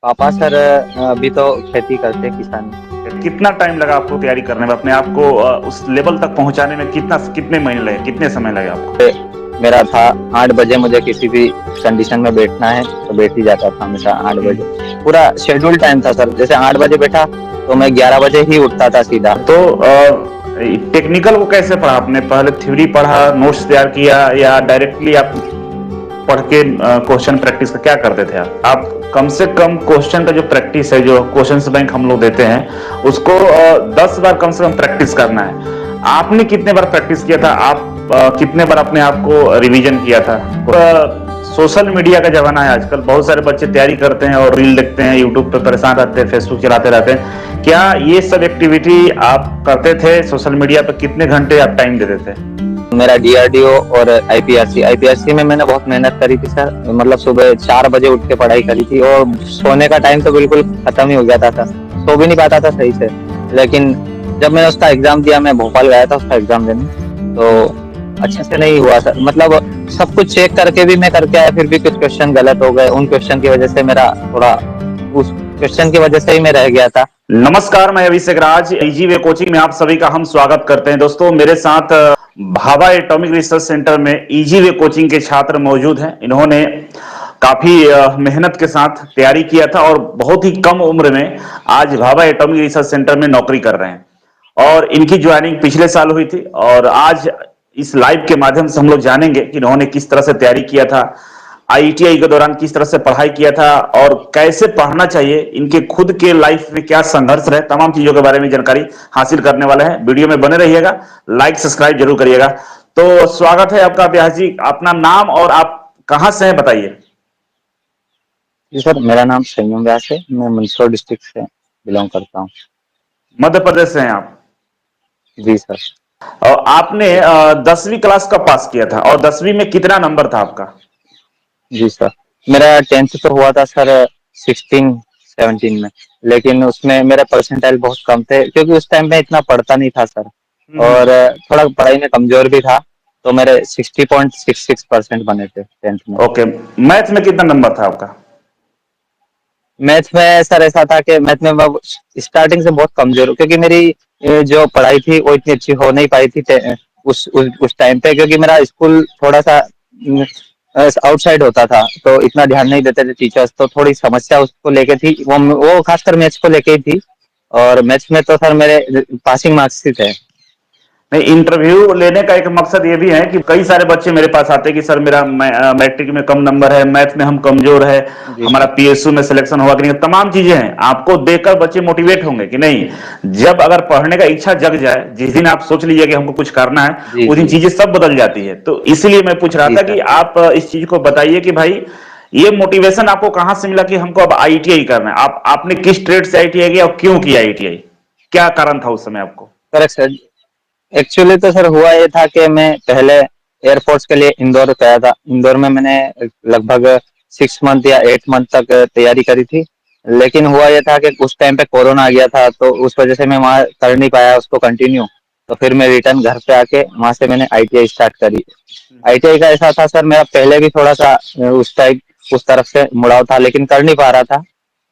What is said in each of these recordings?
पापा सर अभी तो खेती करते हैं, किसानी। कितना टाइम लगा आपको तैयारी करने में, अपने आप को उस लेवल तक पहुंचाने में कितने महीने लगे, कितने समय लगे आपको? मेरा था 8 बजे मुझे किसी भी कंडीशन में बैठना है तो बैठ ही जाता था हमेशा 8 बजे। पूरा शेड्यूल टाइम था सर, जैसे 8 बजे बैठा तो मैं 11 बजे ही उठता था सीधा। तो टेक्निकल को कैसे पढ़ा आपने? पहले थ्योरी पढ़ा, नोट्स तैयार किया, या डायरेक्टली आप पढ़ के क्वेश्चन प्रैक्टिस का क्या करते थे आप कम से कम क्वेश्चन का जो प्रैक्टिस है, जो क्वेश्चन बैंक हम लोग देते हैं उसको 10 बार कम से कम प्रैक्टिस करना है। आपने कितने बार प्रैक्टिस किया था? आप कितने बार अपने आप को रिवीजन किया था? सोशल मीडिया का जमाना है आजकल, बहुत सारे बच्चे तैयारी करते हैं और रील देखते हैं, यूट्यूब पे परेशान रहते हैं, फेसबुक चलाते रहते हैं। क्या ये सब एक्टिविटी आप करते थे? सोशल मीडिया पे कितने घंटे आप टाइम देते थे? मेरा डीआरडीओ और आईपीआरसी में मैंने बहुत मेहनत करी थी सर। मतलब सुबह 4 बजे उठ के पढ़ाई करी थी और सोने का टाइम तो बिल्कुल खत्म ही हो गया था। सो भी नहीं पाता था सही से। लेकिन जब मैंने उसका एग्जाम दिया, मैं भोपाल गया था उसका एग्जाम देने, तो अच्छे से नहीं हुआ सर। मतलब सब कुछ चेक करके भी मैं करके आया, फिर भी कुछ क्वेश्चन गलत हो गए। उन क्वेश्चन की वजह से मेरा थोड़ा, उस क्वेश्चन की वजह से ही मैं रह गया था। नमस्कार, मैं अभिषेक राज, इजी वे कोचिंग में आप सभी का हम स्वागत करते हैं। दोस्तों, मेरे साथ भाभा एटॉमिक रिसर्च सेंटर में इजी वे कोचिंग के छात्र मौजूद हैं। इन्होंने काफी मेहनत के साथ तैयारी किया था और बहुत ही कम उम्र में आज भाभा एटॉमिक रिसर्च सेंटर में नौकरी कर रहे हैं। और इनकी ज्वाइनिंग पिछले साल हुई थी और आज इस लाइव के माध्यम से हम लोग जानेंगे कि इन्होंने किस तरह से तैयारी किया था, आईटीआई के दौरान किस तरह से पढ़ाई किया था और कैसे पढ़ना चाहिए, इनके खुद के लाइफ में क्या संघर्ष रहे, तमाम चीजों के बारे में जानकारी हासिल करने वाले हैं। वीडियो में बने रहिएगा, लाइक सब्सक्राइब जरूर करिएगा। तो स्वागत है आपका व्यास जी। अपना नाम और आप कहां से हैं बताइए। जी सर, मेरा नाम संयम व्यास है। मैं मंदसौर डिस्ट्रिक्ट से बिलोंग करता हूँ। मध्य प्रदेश से हैं आप? जी सर। और आपने 10वीं क्लास कब पास किया था और 10वीं में कितना नंबर था आपका? जी सर, मेरा 10th तो हुआ था सर 16-17 में। लेकिन उसमें मेरे परसेंटाइल बहुत कम थे, क्योंकि उस टाइम में इतना पढ़ता नहीं था सर। और थोड़ा पढ़ाई में कमजोर भी था। तो मेरे 60.66% बने थे 10th में। ओके। मैथ में कितना नंबर था आपका? मैथ में सर ऐसा था कि मैथ में मैं स्टार्टिंग से बहुत कमजोर हूँ, क्योंकि मेरी जो पढ़ाई थी वो इतनी अच्छी हो नहीं पाई थी उस टाइम पे, क्योंकि मेरा स्कूल थोड़ा सा आउटसाइड होता था, तो इतना ध्यान नहीं देते थे टीचर्स। तो थोड़ी समस्या उसको लेके थी, वो खासकर मैथ्स को लेके ही थी। और मैथ्स में तो सर मेरे पासिंग मार्क्स ही थे। नहीं, इंटरव्यू लेने का एक मकसद ये भी है कि कई सारे बच्चे मेरे पास आते हैं कि सर मेरा मैट्रिक में कम नंबर है, मैथ में हम कमजोर है, जी हमारा सर। पीएसयू में सिलेक्शन होगा कि नहीं, तमाम चीजें हैं। आपको देखकर बच्चे मोटिवेट होंगे कि नहीं। जब अगर पढ़ने का इच्छा जग जाए, जिस दिन आप सोच लीजिए कि हमको कुछ करना है, जी उस दिन जी। चीजें सब बदल जाती है। तो इसलिए मैं पूछ रहा जी था सर। कि आप इस चीज को बताइए कि भाई ये मोटिवेशन आपको कहां से मिला कि हमको अब आईटीआई करना है। आपने किस ट्रेड से आईटीआई किया और क्यों किया आईटीआई? क्या कारण था उस समय आपको? Correct sir. एक्चुअली तो सर हुआ ये था कि मैं पहले एयरफोर्स के लिए इंदौर गया था। इंदौर में मैंने लगभग 6 मंथ या 8 मंथ तक तैयारी करी थी। लेकिन हुआ ये था कि उस टाइम पे कोरोना आ गया था, तो उस वजह से मैं वहाँ कर नहीं पाया उसको कंटिन्यू। तो फिर मैं रिटर्न घर पे आके वहाँ से मैंने आईटीआई स्टार्ट करी। आईटीआई का ऐसा था सर, मेरा पहले भी थोड़ा सा उस तरफ से मुड़ाव था, लेकिन कर नहीं पा रहा था।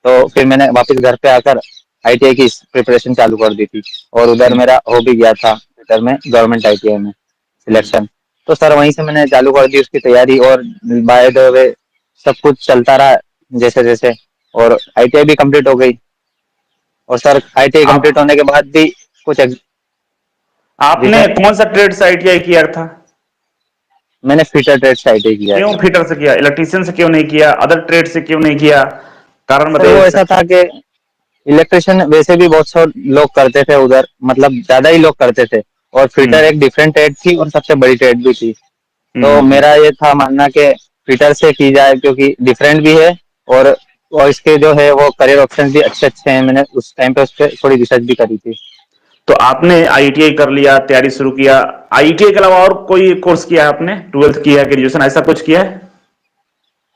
तो फिर मैंने वापस घर पे आकर आईटीआई की प्रिपरेशन चालू कर दी थी। और उधर मेरा हो भी गया था इधर में गवर्नमेंट आईटीआई में सिलेक्शन। तो सर वहीं से मैंने चालू कर दी उसकी तैयारी। और बाय द वे सब कुछ चलता रहा जैसे जैसे। और आईटीआई भी कंप्लीट हो गई। और सर आईटीआई कंप्लीट आप होने के बाद भी कुछ जी आपने सर। कौन सा ट्रेड से आईटीआई किया था? मैंने फिटर ट्रेड से आईटीआई किया है क्यों सर। फिटर से किया? इलेक्ट्रिशियन से क्यों नहीं किया? अदर ट्रेड से क्यों नहीं किया? कारण सर वो बताइए ऐसा सर। था कि इलेक्ट्रिशियन वैसे भी बहुत सारे लोग करते थे उधर, मतलब ज्यादा ही लोग करते थे। और फिटर हम्म एक डिफरेंट ट्रेड थी और सबसे बड़ी ट्रेड भी थी। तो हम्म। मेरा ये था मानना कि फिटर से की जाए, क्योंकि डिफरेंट भी है। और और इसके जो है वो करियर ऑप्शन भी अच्छे अच्छे हैं। मैंने उस टाइम पे उस पर थोड़ी रिसर्च भी करी थी। तो आपने आईटीआई कर लिया, तैयारी शुरू किया। आईटीआई के अलावा और कोई कोर्स किया है आपने? 12th किया है, ग्रेजुएशन ऐसा कुछ किया है?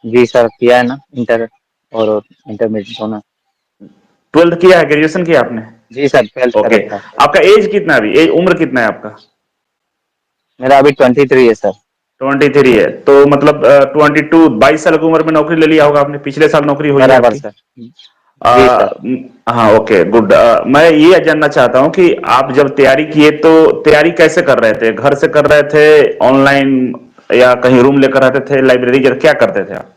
जी सर, किया है ना, इंटर और इंटरमीडिएट दोनों। 12th किया है, ग्रेजुएशन किया आपने? जी सर, 12th कर ओके। रखा है। आपका एज कितना है अभी? एज उम्र कितना है आपका? मेरा अभी 23 है सर। 23 है तो मतलब 22 22 साल की उम्र में नौकरी ले लिया होगा आपने, पिछले साल नौकरी हुई है बराबर आपकी। सर। आ, जी सर। हाँ ओके गुड। मैं ये जानना चाहता हूँ कि आप जब तैयारी किए तो तैयारी कैसे कर रहे थे, घर से कर रहे थे, ऑनलाइन, या कहीं रूम लेकर रहते थे, लाइब्रेरी, क्या करते थे आप?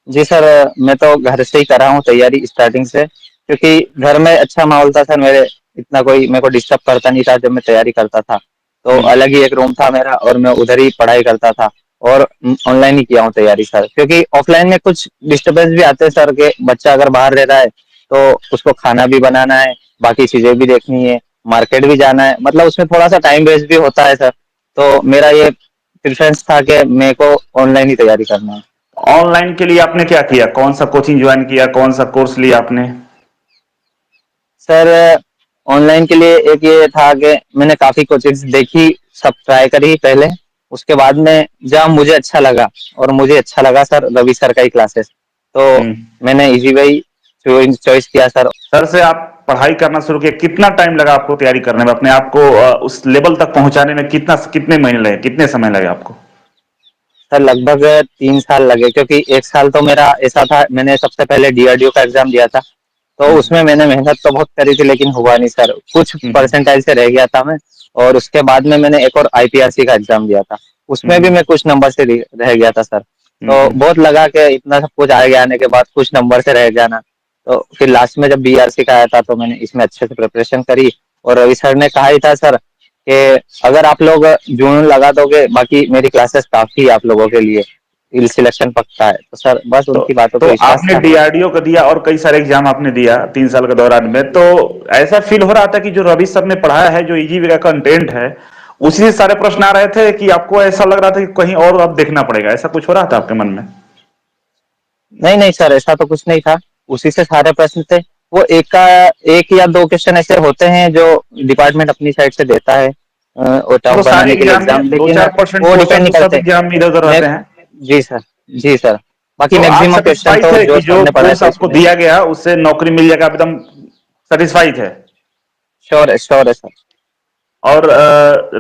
जी सर, मैं तो घर से ही कर रहा हूँ तैयारी स्टार्टिंग से, क्योंकि घर में अच्छा माहौल था सर मेरे। इतना कोई मेरे को डिस्टर्ब करता नहीं था जब मैं तैयारी करता था। तो हम्म। अलग ही एक रूम था मेरा और मैं उधर ही पढ़ाई करता था। और ऑनलाइन ही किया हूँ तैयारी सर, क्योंकि ऑफलाइन में कुछ डिस्टर्बेंस भी आते हैं सर, के बच्चा अगर बाहर रह रहा है तो उसको खाना भी बनाना है, बाकी चीजें भी देखनी है, मार्केट भी जाना है, मतलब उसमें थोड़ा सा टाइम वेस्ट भी होता है सर। तो मेरा ये प्रेफरेंस था कि मेरे को ऑनलाइन ही तैयारी करना है। ऑनलाइन के लिए आपने क्या किया, कौन सा कोचिंग ज्वाइन किया, कौन सा कोर्स लिया आपने? सर ऑनलाइन के लिए एक ये था कि मैंने काफी कोचिंग्स देखी, सब ट्राई करी पहले। उसके बाद में जब मुझे अच्छा लगा, और मुझे अच्छा लगा सर रवि सर का ही क्लासेस, तो हम्म। मैंने इजी वे ही चॉइस किया सर। सर से आप पढ़ाई करना शुरू किया, कितना टाइम लगा आपको तैयारी करने में, अपने आप को उस लेवल तक पहुंचाने में कितने महीने लगे, कितने समय लगे आपको? सर लगभग 3 साल लगे, क्योंकि एक साल तो मेरा ऐसा था, मैंने सबसे पहले डीआरडीओ का एग्जाम दिया था। तो हम्म। उसमें मैंने मेहनत तो बहुत करी थी, लेकिन हुआ नहीं सर, कुछ हम्म। परसेंटाइल से रह गया था मैं। और उसके बाद में मैंने एक और आईपीआरसी का एग्जाम दिया था, उसमें भी हम्म। मैं कुछ नंबर से रह गया था सर। तो हम्म। बहुत लगा कि इतना सब कुछ आगे आने के बाद कुछ नंबर से रह जाना। तो फिर लास्ट में जब बीआरसी का आया था तो मैंने इसमें अच्छे से प्रिपरेशन करी। और रवि सर ने कहा ही था सर कि अगर आप लोग जुनून लगा दोगे, बाकी मेरी क्लासेस काफी है आप लोगों के लिए, सिलेक्शन पक्का है। तो सर बस तो उनकी बातों तो पे विश्वास आपने था। डीआरडीओ का दिया और कई सारे एग्जाम आपने दिया 3 साल के दौरान में, तो ऐसा फील हो रहा था कि जो रवि सर ने पढ़ाया है, जो इजी का कंटेंट है, उसी से सारे प्रश्न आ रहे थे, कि आपको ऐसा लग रहा था कि कहीं और अब देखना पड़ेगा, ऐसा कुछ हो रहा था आपके मन में? नहीं नहीं सर, ऐसा तो कुछ नहीं था, उसी से सारे प्रश्न थे। वो एक या दो क्वेश्चन ऐसे होते हैं जो डिपार्टमेंट अपनी साइड से देता है, और तो टफ सारे बनाने के लिए एग्जाम एग्जाम, में दो लेकिन चार परसेंट वो डिपेंड क्वेश्चन नहीं तो सब करते। एग्जाम में इधर उधर मैं रहते हैं। जी सर। जी सर। बाकी तो आप मैक्सिमम क्वेश्चन सेटिस्फाई तो थे जो कि सर जो ने पढ़ाए कोर्स थे आपको उसी में। दिया गया उससे नौकरी मिल जाएगा, आप एकदम सेटिस्फाई थे? श्योर है सर। और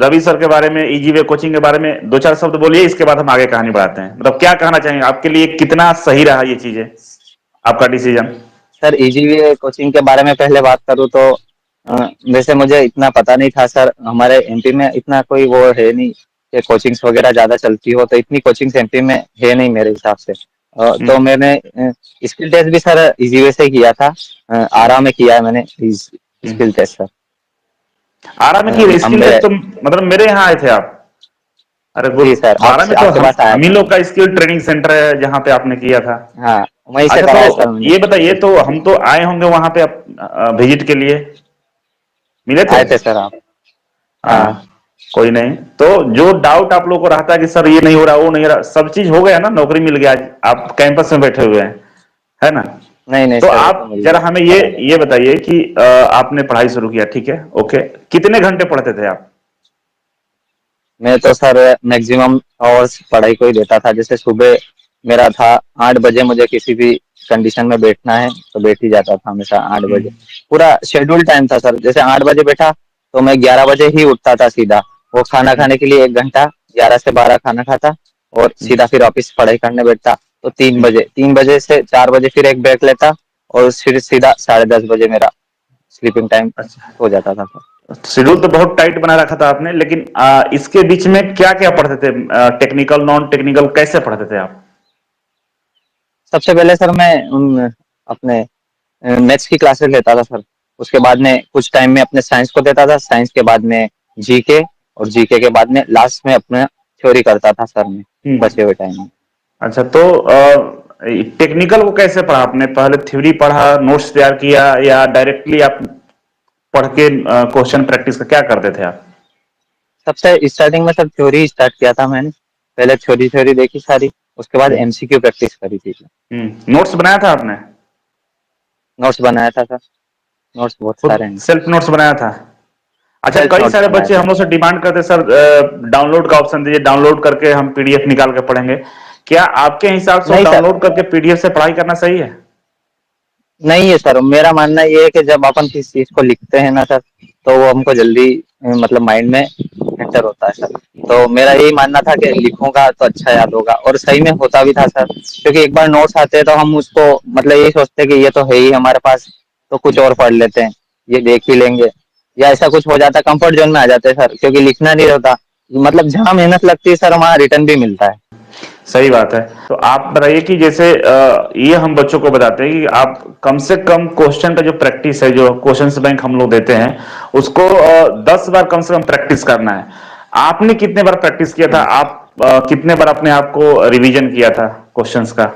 रवि सर के बारे में, इजी वे कोचिंग के बारे में दो चार शब्द बोलिए, इसके बाद हम आगे कहानी बढ़ाते हैं। मतलब क्या कहना चाहेंगे, आपके लिए कितना सही रहा ये चीजें, आपका डिसीजन? सर इजीवी कोचिंग के बारे में पहले बात करूँ तो वैसे मुझे इतना पता नहीं था सर, हमारे एमपी में इतना कोई वो है नहीं कि कोचिंग्स वगैरह ज्यादा चलती हो, तो इतनी कोचिंग्स एमपी में है नहीं मेरे हिसाब से। तो हम्म। मैंने स्किल टेस्ट भी सर इजी वे से ही किया था। आराम में किया है मैंने हम्म। Skill test sir. आरा में की स्किल अम्बे। टेस्ट तो मतलब मेरे यहाँ आए थे आप? अरे गुड। जी सर, आरा में तो आपके पास आया हम ही था। लोग का स्किल ट्रेनिंग सेंटर है जहाँ पे आपने किया था। हाँ, वहीं से अच्छा तो कराया सर मैंने ये स्किल बताइए, टेस्ट। तो हम तो आए होंगे वहां पे विजिट के लिए, मिले थे? आए थे सर आप। हाँ। हाँ। कोई नहीं। तो जो डाउट आप लोग को रहता है कि सर ये नहीं हो रहा, वो नहीं हो रहा, सब चीज हो गया ना, नौकरी मिल गया, आप कैंपस में बैठे हुए हैं, है ना? नहीं नहीं तो सर, वो तो आप मिल जरा गया हमें बराबर। ये बताइए कि आपने पढ़ाई शुरू किया, ठीक है, ओके, कितने घंटे पढ़ते थे आप? मैं तो सर मैक्सिमम आवर्स पढ़ाई को ही देता था। जैसे सुबह मेरा था 8 बजे, मुझे किसी भी कंडीशन में बैठना है तो बैठ ही जाता था हमेशा 8 बजे। हम्म। पूरा शेड्यूल टाइम था सर, जैसे 8 बजे बैठा तो मैं 11 बजे ही उठता था सीधा। वो खाना हम्म। खाने के लिए 1 घंटा, 11 से 12 खाना खाता, और सीधा फिर ऑफिस पढ़ाई करने बैठता। तो तीन हम्म। बजे 3 बजे से 4 बजे फिर एक ब्रेक लेता, और फिर सीधा 10:30 बजे मेरा स्लीपिंग टाइम अच्छा। हो जाता था सर। शेड्यूल तो बहुत टाइट बना रखा था आपने, लेकिन इसके बीच में क्या क्या पढ़ते थे, टेक्निकल नॉन टेक्निकल कैसे पढ़ते थे आप? सबसे पहले सर मैं अपने मैथ्स की क्लासेस लेता था सर। उसके बाद में कुछ टाइम में अपने साइंस को देता था, साइंस के बाद में जीके, और जीके के बाद में लास्ट में अपना थ्योरी करता था सर मैं हम्म। बचे हुए टाइम में। अच्छा तो टेक्निकल को कैसे पढ़ा आपने, पहले थ्योरी पढ़ा, नोट्स तैयार किया, या डायरेक्टली आप पढ़ के क्वेश्चन प्रैक्टिस का क्या करते थे आप? सबसे स्टार्टिंग में सर थ्योरी स्टार्ट किया था मैंने। पहले थ्योरी थ्योरी देखी सारी, उसके बाद एमसीक्यू प्रैक्टिस करी थी। नोट्स बनाया था आपने? नोट्स बनाया था सर, नोट्स बहुत खुद सारे हैं। सेल्फ नोट्स बनाया था? अच्छा, सेल्फ कई नोट्स सारे बनाया बच्चे था हम लोग सर। से डिमांड करते सर, डाउनलोड का ऑप्शन दीजिए, डाउनलोड करके हम पीडीएफ निकाल के पढ़ेंगे। क्या आपके हिसाब से नहीं सर, डाउनलोड करके पीडीएफ से पढ़ाई करना सही है? नहीं है सर, मेरा मानना ये है कि जब अपन किसी चीज को लिखते हैं ना सर, तो वो हमको जल्दी मतलब माइंड में एंटर होता है सर। तो मेरा यही मानना था कि लिखूंगा तो अच्छा याद होगा, और सही में होता भी था सर, क्योंकि एक बार नोट्स आते हैं तो हम उसको मतलब यही सोचते हैं कि ये तो है ही हमारे पास, तो कुछ और पढ़ लेते हैं, ये देख ही लेंगे, या ऐसा कुछ हो जाता है, कंफर्ट जोन में आ जाते हैं सर, क्योंकि लिखना नहीं होता, मतलब जहाँ मेहनत लगती है सर वहाँ रिटर्न भी मिलता है। सही बात है। तो आप बताइए कि जैसे ये हम बच्चों को बताते हैं कि आप कम से कम क्वेश्चन का जो प्रैक्टिस है, जो क्वेश्चंस बैंक हम लोग देते हैं, उसको 10 बार कम से कम प्रैक्टिस करना है। आपने कितने बार प्रैक्टिस किया था? आप कितने बार अपने आप को रिवीजन किया था क्वेश्चंस का?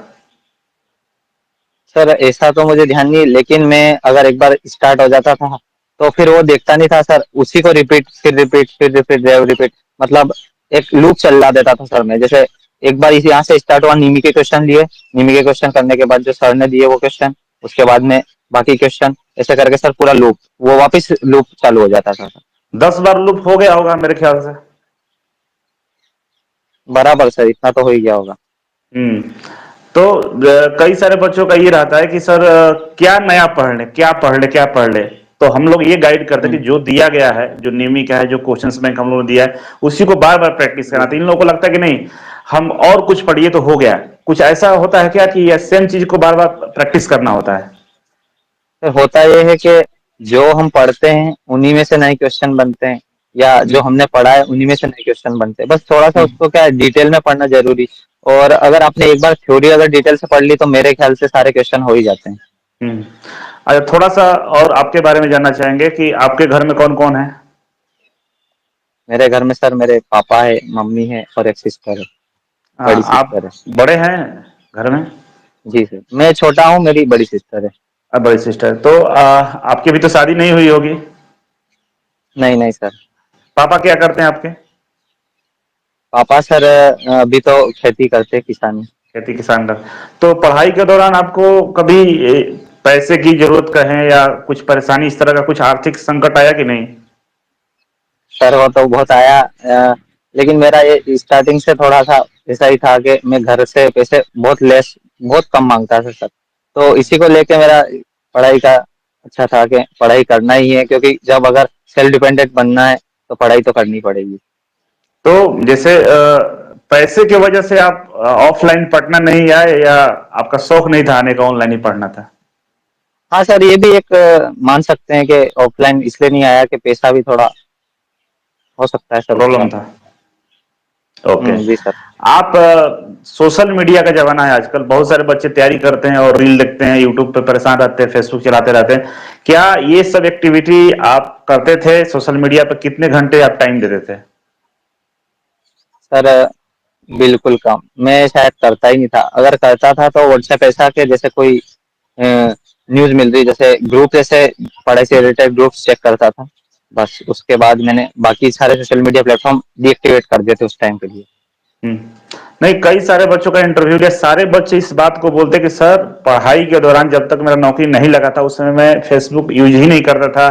सर ऐसा तो मुझे ध्यान नहीं, लेकिन मैं अगर एक बार स्टार्ट हो जाता था तो फिर वो देखता नहीं था सर, उसी को रिपीट फिर रिपीट फिर रिपीट रिपीट, मतलब एक लूप चला देता था सर मैं। जैसे एक बार इसी यहाँ से स्टार्ट हुआ, निमी के क्वेश्चन लिए, निमी के क्वेश्चन करने के बाद जो सर ने दिए वो क्वेश्चन, उसके बाद में बाकी क्वेश्चन, ऐसे करके सर पूरा लूप, वो वापस लूप चालू हो जाता था सर। 10 बार लूप हो गया होगा मेरे ख्याल से। बराबर सर, इतना तो हो ही गया होगा। हम्म। तो कई सारे बच्चों का ये रहता है कि सर क्या नया पढ़ ले, क्या पढ़ ले, क्या पढ़ ले। तो हम लोग ये गाइड करते हैं कि हम्म। जो दिया गया है, जो नियमी का है, जो क्वेश्चंस बैंक हम लोगों ने दिया है, उसी को बार बार प्रैक्टिस करना। जी तो इन लोगों को लगता है कि नहीं, हम और कुछ पढ़िए तो हो गया। कुछ ऐसा होता है क्या कि यह सेम चीज को बार बार प्रैक्टिस करना होता है? सर, होता ये है कि जो हम पढ़ते हैं उन्हीं में से नए क्वेश्चन बनते हैं, या जो हम्म, हमने पढ़ा है उन्हीं में से नए क्वेश्चन बनते हैं, बस थोड़ा सा हम्म, उसको क्या है, डिटेल में पढ़ना जरूरी। और अगर आपने एक बार थ्योरी अगर डिटेल से पढ़ ली तो मेरे ख्याल से सारे क्वेश्चन हो ही जाते हैं। हम्म। अच्छा, थोड़ा सा और आपके बारे में जानना चाहेंगे कि आपके घर में कौन कौन है? मेरे घर में सर मेरे पापा है, मम्मी है और एक सिस्टर है, बड़ी आप सिस्टर है। बड़े हैं घर में? जी सर, मैं छोटा हूँ, मेरी बड़ी सिस्टर है। अब बड़ी सिस्टर तो आपकी अभी तो शादी नहीं हुई होगी? नहीं नहीं सर। पापा क्या करते हैं आपके? पापा सर अभी तो खेती करते हैं, किसानी। खेती किसान का। तो पढ़ाई के दौरान आपको कभी पैसे की जरूरत कहें या कुछ परेशानी इस तरह का कुछ आर्थिक संकट आया कि नहीं? सर वो तो बहुत आया, लेकिन मेरा ये स्टार्टिंग से थोड़ा सा ऐसा ही था कि मैं घर से पैसे बहुत लेस, बहुत कम मांगता था सर, तो इसी को लेके मेरा पढ़ाई का अच्छा था कि पढ़ाई करना ही है, क्योंकि जब अगर सेल्फ डिपेंडेंट बनना है तो पढ़ाई तो करनी पड़ेगी। तो जैसे पैसे की वजह से आप ऑफलाइन पढ़ना नहीं आए, या आपका शौक नहीं था आने का, ऑनलाइन ही पढ़ना था? हाँ सर, ये भी एक मान सकते हैं कि ऑफलाइन इसलिए नहीं आया कि पैसा भी थोड़ा हो सकता है सर उसका। प्रॉब्लम था। ओके। जी सर। आप सोशल मीडिया का जमाना है आजकल, बहुत सारे बच्चे तैयारी करते हैं और रील देखते हैं, यूट्यूब पे परेशान रहते हैं, फेसबुक चलाते रहते हैं। क्या ये सब एक्टिविटी आप करते थे? सोशल मीडिया पर कितने घंटे आप टाइम देते थे? सर बिल्कुल कम, मैं शायद करता ही नहीं था, अगर करता था तो व्हाट्सएप ऐसा के जैसे कोई न्यूज मिल रही, जैसे ग्रुप, जैसे पढ़ाई से रिलेटेड ग्रुप चेक करता था, बस उसके बाद मैंने बाकी सारे सोशल मीडिया प्लेटफॉर्म डीएक्टिवेट कर दिए थे उस टाइम के लिए। हम्म। नहीं, कई सारे बच्चों का इंटरव्यू लिया, सारे बच्चे इस बात को बोलते कि सर पढ़ाई के दौरान जब तक मेरा नौकरी नहीं लगा था उस समय मैं फेसबुक यूज ही नहीं करता था।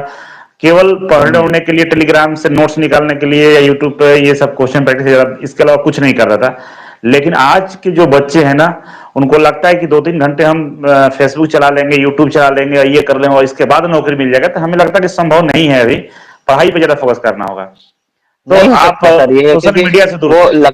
केवल पढ़ने हम्म। उड़ने के लिए, टेलीग्राम से नोट्स निकालने के लिए, या यूट्यूब पे ये सब क्वेश्चन प्रैक्टिस, इसके अलावा कुछ नहीं करता था। लेकिन आज के जो बच्चे हैं ना, उनको लगता है कि 2-3 घंटे हम फेसबुक चला लेंगे, यूट्यूब चला लेंगे, ये कर लेंगे और इसके बाद नौकरी मिल जाएगा। तो हमें लगता है कि संभव नहीं है, अभी पढ़ाई पे ज्यादा फोकस करना होगा। तो नहीं हो आप सकता सर ये, सोशल क्योंकि मीडिया से दूर वो थे? लग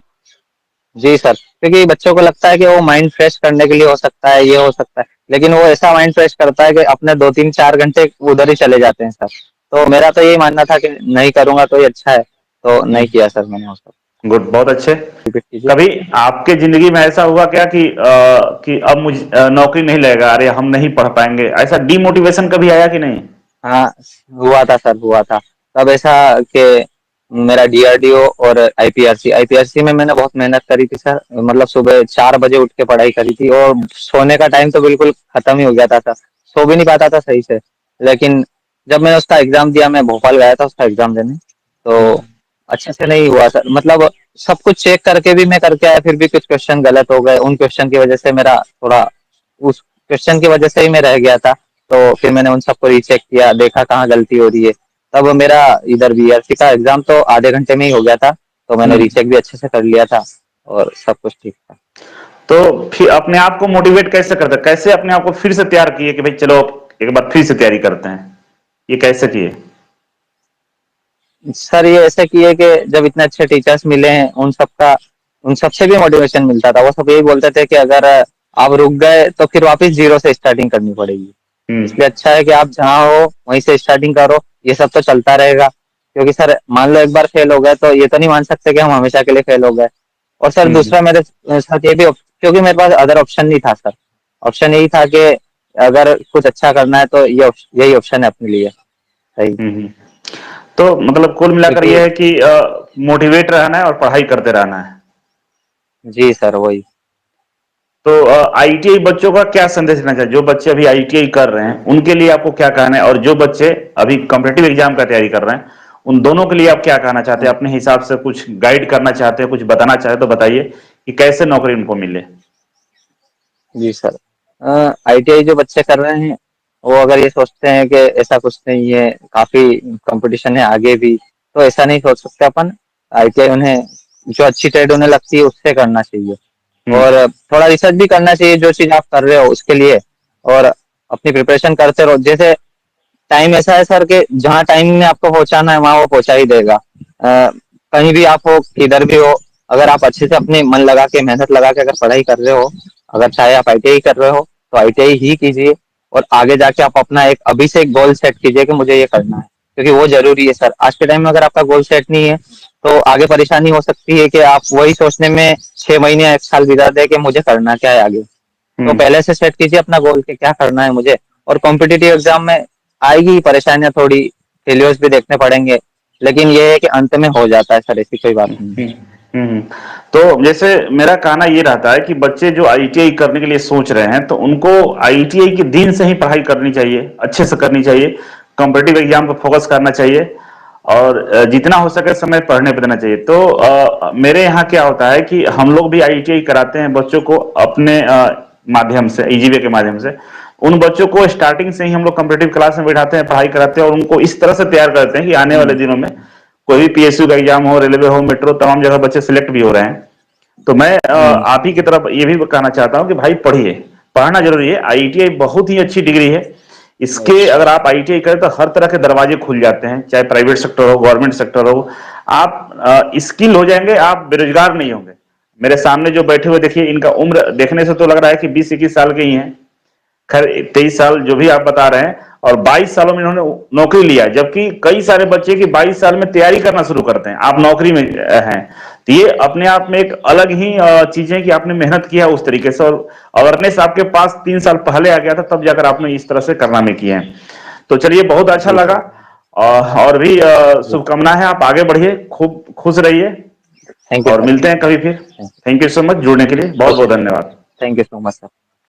जी सर, क्योंकि बच्चों को लगता है कि वो माइंड फ्रेश करने के लिए हो सकता है, ये हो सकता है, लेकिन वो ऐसा माइंड फ्रेश करता है कि अपने 2-3-4 घंटे उधर ही चले जाते हैं सर। तो मेरा तो यही मानना था कि नहीं करूंगा तो ये अच्छा है, तो नहीं किया सर मैंने वो सब। गुड, बहुत अच्छे। रिपीट कीजिए। कभी आपके जिंदगी में ऐसा हुआ क्या कि अब मुझे नौकरी नहीं लगेगा, अरे हम नहीं पढ़ पाएंगे, ऐसा डीमोटिवेशन कभी आया कि नहीं? हाँ, हुआ था सर, हुआ था। तब ऐसा कि मेरा डीआरडीओ और आईपीआरसी, आईपीआरसी में मैंने बहुत मेहनत करी थी सर, मतलब सुबह 4 बजे उठ के पढ़ाई करी थी, और सोने का टाइम तो बिल्कुल खत्म ही हो गया था सर, सो भी नहीं पाता था सही से। लेकिन जब मैंने उसका एग्जाम दिया, मैं भोपाल गया था उसका एग्जाम देने, तो अच्छे से नहीं हुआ सर, मतलब सब कुछ चेक करके भी मैं करके आया, फिर भी कुछ क्वेश्चन गलत हो गए, उन क्वेश्चन की वजह से मेरा थोड़ा, उस क्वेश्चन की वजह से ही मैं रह गया था। तो फिर मैंने उन सबको रीचेक किया, देखा कहाँ गलती हो रही है। तब मेरा इधर बीआरसी का एग्जाम तो आधे घंटे में ही हो गया था, तो मैंने हम्म। रीचेक भी अच्छे से कर लिया था, और सब कुछ ठीक था। तो फिर अपने आप को मोटिवेट कैसे करते, कैसे अपने आप को फिर से तैयार किए कि भाई चलो एक बार फिर से तैयारी करते हैं, ये कैसे किए? सर ये ऐसे किए कि जब इतने अच्छे टीचर्स मिले हैं उन सबसे भी मोटिवेशन मिलता था। वो सब यही बोलते थे कि अगर आप रुक गए तो फिर वापस जीरो से स्टार्टिंग करनी पड़ेगी, हम्म इसलिए अच्छा है कि आप जहाँ हो वहीं से स्टार्टिंग करो। ये सब तो चलता रहेगा, क्योंकि सर मान लो एक बार फेल हो गए तो ये तो नहीं मान सकते कि हम हमेशा के लिए फेल हो गए। और सर हम्म दूसरा मेरे साथ ये भी क्योंकि मेरे पास अदर ऑप्शन नहीं था सर, ऑप्शन यही था कि अगर कुछ अच्छा करना है तो यही ऑप्शन है अपने लिए सही। हम्म। तो मतलब कुल मिलाकर क्योंकि यह है कि मोटिवेट रहना है और पढ़ाई करते रहना है। जी सर वही। तो आईटीआई बच्चों का क्या संदेश देना चाहिए, जो बच्चे अभी आईटीआई कर रहे हैं उनके लिए आपको क्या कहना है, और जो बच्चे अभी कॉम्पिटेटिव एग्जाम का तैयारी कर रहे हैं उन दोनों के लिए आप क्या कहना चाहते हैं, अपने हिसाब से कुछ गाइड करना चाहते हैं, कुछ बताना चाहते हैं तो बताइए कि कैसे नौकरी उनको मिले। जी सर, आईटीआई जो बच्चे कर रहे हैं वो अगर ये सोचते हैं कि ऐसा कुछ नहीं है, काफी कंपटीशन है आगे भी, तो ऐसा नहीं सोच सकते अपन। आईटीआई उन्हें जो अच्छी ट्रेड उन्हें लगती है उससे करना चाहिए, हम्म और थोड़ा रिसर्च भी करना चाहिए जो चीज आप कर रहे हो उसके लिए, और अपनी प्रिपरेशन करते रहो। जैसे टाइम ऐसा है सर कि जहाँ टाइम में आपको पहुंचाना है वहां वो पहुंचा ही देगा। कहीं भी आप हो, किधर भी हो, अगर आप अच्छे से अपने मन लगा के मेहनत लगा के अगर पढ़ाई कर रहे हो, अगर चाहे आप आईटीआई कर रहे हो तो आईटीआई ही कीजिए, और आगे जाके आप अपना एक अभी से एक गोल सेट कीजिए कि मुझे ये करना है, क्योंकि वो जरूरी है सर। आज के टाइम में अगर आपका गोल सेट नहीं है तो आगे परेशानी हो सकती है कि आप वही सोचने में 6 महीने या 1 साल बिता दे कि मुझे करना क्या है आगे। तो हम्म पहले से सेट कीजिए अपना गोल कि क्या करना है मुझे। और कॉम्पिटिटिव एग्जाम में आएगी परेशानियां थोड़ी, फेलियर्स भी देखने पड़ेंगे, लेकिन ये है कि अंत में हो जाता है सर, ऐसी कोई बात नहीं है। हम्म हम्म। तो जैसे मेरा कहना ये रहता है कि बच्चे जो आईटीआई करने के लिए सोच रहे हैं तो उनको आईटीआई के दिन से ही पढ़ाई करनी चाहिए, अच्छे से करनी चाहिए, कॉम्पिटिटिव एग्जाम पर फोकस करना चाहिए, और जितना हो सके समय पढ़ने पर देना चाहिए। तो मेरे यहाँ क्या होता है कि हम लोग भी आईटीआई कराते हैं बच्चों को अपने माध्यम से, ईजीवे के माध्यम से। उन बच्चों को स्टार्टिंग से ही हम लोग कॉम्पिटिटिव क्लास में बैठाते हैं, पढ़ाई कराते हैं, और उनको इस तरह से तैयार करते हैं कि आने वाले हम्म, दिनों में कोई भी पीएसयू का एग्जाम हो, रेलवे हो, मेट्रो, तमाम जगह बच्चे सिलेक्ट भी हो रहे हैं। तो मैं हम्म, आप ही की तरफ ये भी कहना चाहता हूं कि भाई पढ़िए, पढ़ना जरूरी है। आईटीआई बहुत ही अच्छी डिग्री है। वही। इसके अगर आप आईटीआई करें तो हर तरह के दरवाजे खुल जाते हैं, चाहे प्राइवेट सेक्टर हो, गवर्नमेंट सेक्टर हो। आप स्किल हो जाएंगे, आप बेरोजगार नहीं होंगे। मेरे सामने जो बैठे हुए देखिए, इनका उम्र देखने से तो लग रहा है कि 20-21 साल के ही हैं। खैर 23 साल जो भी आप बता रहे हैं, और 22 सालों में इन्होंने नौकरी लिया, जबकि कई सारे बच्चे की 22 साल में तैयारी करना शुरू करते हैं, आप नौकरी में हैं। तो ये अपने आप में एक अलग ही चीज है कि आपने मेहनत किया उस तरीके से, और अवेयरनेस आपके पास 3 साल पहले आ गया था, तब जाकर आपने इस तरह से कारनामे किए हैं। तो चलिए, बहुत अच्छा जी लगा। सर। और भी जी, शुभकामनाएं हैं, आप आगे बढ़िए, खूब खुश रहिए, थैंक यू और सर। मिलते हैं कभी फिर। थैंक यू सो मच जुड़ने के लिए, बहुत ओके बहुत सर, धन्यवाद। Thank you so much sir.